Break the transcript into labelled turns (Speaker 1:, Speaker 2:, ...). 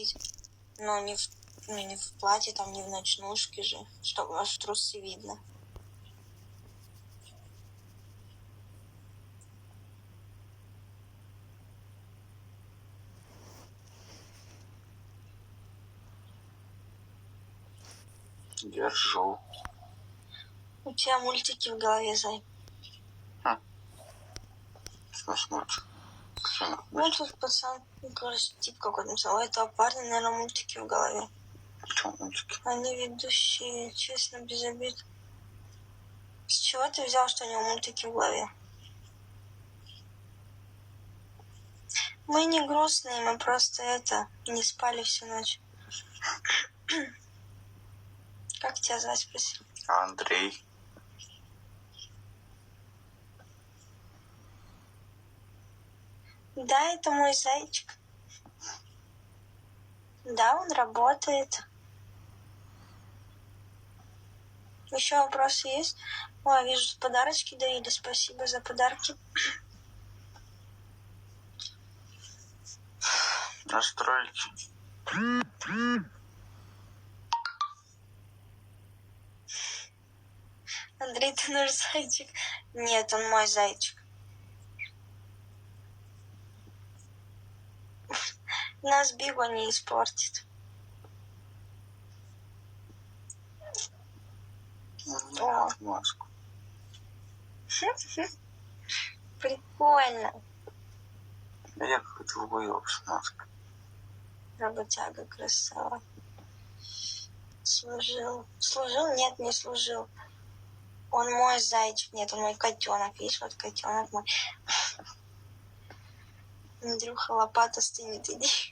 Speaker 1: ходить. Но не в платье, там, не в ночнушке же, чтобы ваши трусы видно.
Speaker 2: Держу.
Speaker 1: У тебя мультики в голове, зай.
Speaker 2: Что смотришь?
Speaker 1: Ну, тут пацан, кажется, тип какой-то написал. У этого парня, наверное, мультики в голове.
Speaker 2: Почему мультики?
Speaker 1: Они ведущие, честно, без обид. С чего ты взял, что у него мультики в голове? Мы не грустные, мы просто не спали всю ночь. Как тебя звать, спросил?
Speaker 2: Андрей.
Speaker 1: Да, это мой зайчик. Да, он работает. Еще вопросы есть? Ой, вижу, подарочки дарили. Спасибо за подарки.
Speaker 2: Настройки.
Speaker 1: Андрей, ты наш зайчик? Нет, он мой зайчик. Нас Биго не испортит.
Speaker 2: О. Маску.
Speaker 1: Прикольно.
Speaker 2: Я какой-то уебок с маской.
Speaker 1: Работяга, красава. Служил? Нет, не служил. Он мой зайчик. Нет, он мой котенок. Видишь, вот котенок мой. Андрюха, лопата стынет, иди.